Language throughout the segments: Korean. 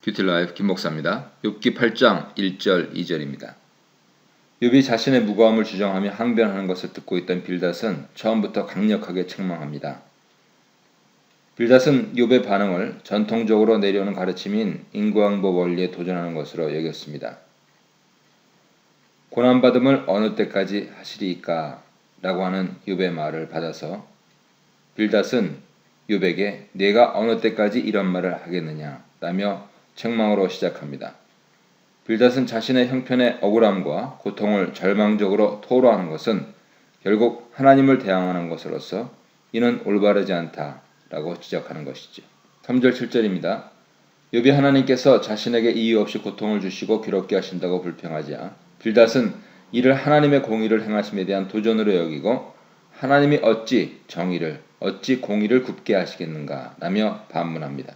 큐티라이프 김목사입니다. 욥기 8장 1절 2절입니다. 욥이 자신의 무고함을 주장하며 항변하는 것을 듣고 있던 빌닷은 처음부터 강력하게 책망합니다. 빌닷은 욥의 반응을 전통적으로 내려오는 가르침인 인과응보 원리에 도전하는 것으로 여겼습니다. 고난받음을 어느 때까지 하시리이까? 라고 하는 욥의 말을 받아서 빌닷은 욥에게 내가 어느 때까지 이런 말을 하겠느냐 라며 책망으로 시작합니다. 빌닷은 자신의 형편의 억울함과 고통을 절망적으로 토로하는 것은 결국 하나님을 대항하는 것으로서 이는 올바르지 않다라고 지적하는 것이죠. 3절 7절입니다. 욥이 하나님께서 자신에게 이유 없이 고통을 주시고 괴롭게 하신다고 불평하자 빌닷은 이를 하나님의 공의를 행하심에 대한 도전으로 여기고 하나님이 어찌 정의를 어찌 공의를 굽게 하시겠는가 라며 반문합니다.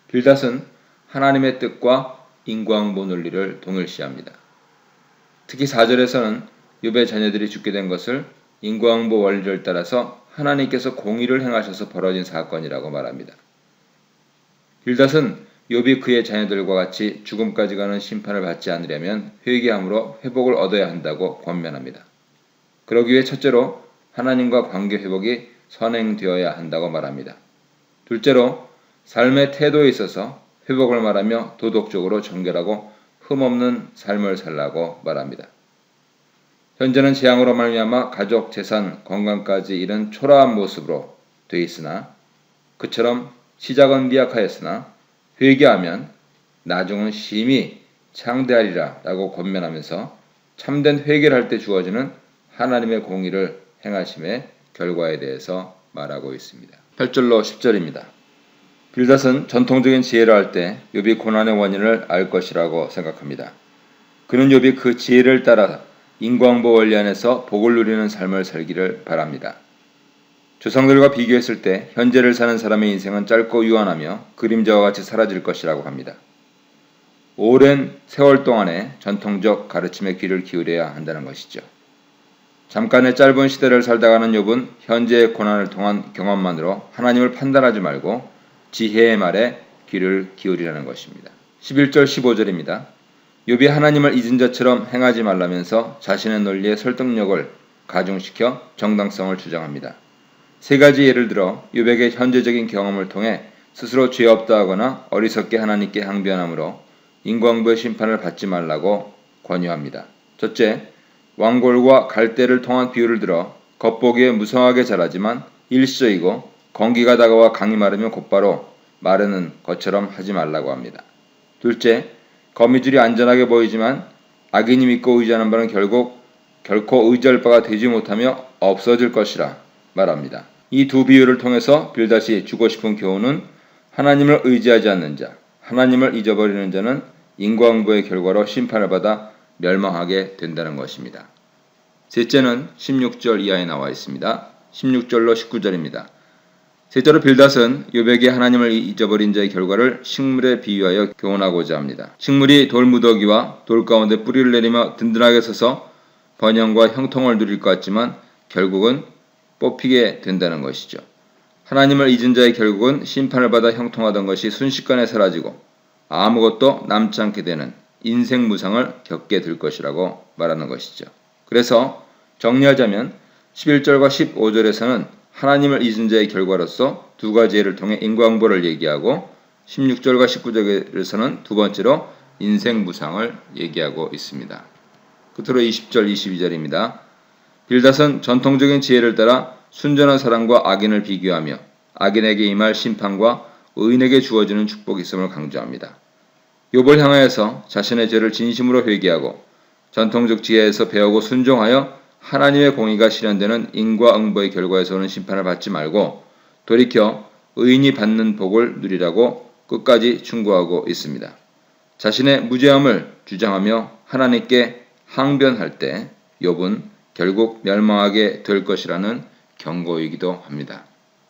빌닷은 하나님의 뜻과 인과응보 논리를 동일시합니다. 특히 4절에서는 욥의 자녀들이 죽게 된 것을 인과응보 원리를 따라서 하나님께서 공의를 행하셔서 벌어진 사건이라고 말합니다. 빌닷은 욥이 그의 자녀들과 같이 죽음까지 가는 심판을 받지 않으려면 회개함으로 회복을 얻어야 한다고 권면합니다. 그러기 위해 첫째로 하나님과 관계 회복이 선행되어야 한다고 말합니다. 둘째로 삶의 태도에 있어서 회복을 말하며 도덕적으로 정결하고 흠없는 삶을 살라고 말합니다. 현재는 재앙으로 말미암아 가족, 재산, 건강까지 잃은 초라한 모습으로 돼 있으나 그처럼 시작은 미약하였으나 회개하면 나중은 심히 창대하리라 라고 권면하면서 참된 회개를 할 때 주어지는 하나님의 공의를 행하심의 결과에 대해서 말하고 있습니다. 8절로 10절입니다. 빌닷은 전통적인 지혜를 할 때 욥이 고난의 원인을 알 것이라고 생각합니다. 그는 욥이 그 지혜를 따라 인과응보 원리 안에서 복을 누리는 삶을 살기를 바랍니다. 조상들과 비교했을 때 현재를 사는 사람의 인생은 짧고 유한하며 그림자와 같이 사라질 것이라고 합니다. 오랜 세월 동안의 전통적 가르침에 귀를 기울여야 한다는 것이죠. 잠깐의 짧은 시대를 살다가는 욥은 현재의 고난을 통한 경험만으로 하나님을 판단하지 말고 지혜의 말에 귀를 기울이라는 것입니다. 11절 15절입니다. 욥이 하나님을 잊은 자처럼 행하지 말라면서 자신의 논리의 설득력을 가중시켜 정당성을 주장합니다. 세 가지 예를 들어 욥에게 현재적인 경험을 통해 스스로 죄 없다 하거나 어리석게 하나님께 항변하므로 인과응보의 심판을 받지 말라고 권유합니다. 첫째, 왕골과 갈대를 통한 비유를 들어 겉보기에 무성하게 자라지만 일시적이고 건기가 다가와 강이 마르면 곧바로 마르는 것처럼 하지 말라고 합니다. 둘째, 거미줄이 안전하게 보이지만 악인이 믿고 의지하는 바는 결코 의지할 바가 되지 못하며 없어질 것이라 말합니다. 이 두 비유를 통해서 빌닷이 주고 싶은 교훈은 하나님을 의지하지 않는 자, 하나님을 잊어버리는 자는 인과응보의 결과로 심판을 받아 멸망하게 된다는 것입니다. 셋째는 16절 이하에 나와 있습니다. 16절로 19절입니다. 셋째로 빌닷은 욥에게 하나님을 잊어버린 자의 결과를 식물에 비유하여 교훈하고자 합니다. 식물이 돌무더기와 돌 가운데 뿌리를 내리며 든든하게 서서 번영과 형통을 누릴 것 같지만 결국은 뽑히게 된다는 것이죠. 하나님을 잊은 자의 결국은 심판을 받아 형통하던 것이 순식간에 사라지고 아무것도 남지 않게 되는 인생 무상을 겪게 될 것이라고 말하는 것이죠. 그래서 정리하자면 11절과 15절에서는 하나님을 잊은 자의 결과로서 두 가지 예를 통해 인과응보를 얘기하고 16절과 19절에서는 두 번째로 인생 무상을 얘기하고 있습니다. 끝으로 20절, 22절입니다. 빌닷은 전통적인 지혜를 따라 순전한 사람과 악인을 비교하며 악인에게 임할 심판과 의인에게 주어지는 축복이 있음을 강조합니다. 욥을 향하여서 자신의 죄를 진심으로 회개하고 전통적 지혜에서 배우고 순종하여 하나님의 공의가 실현되는 인과응보의 결과에서 오는 심판을 받지 말고 돌이켜 의인이 받는 복을 누리라고 끝까지 충고하고 있습니다. 자신의 무죄함을 주장하며 하나님께 항변할 때 욥은 결국 멸망하게 될 것이라는 경고이기도 합니다.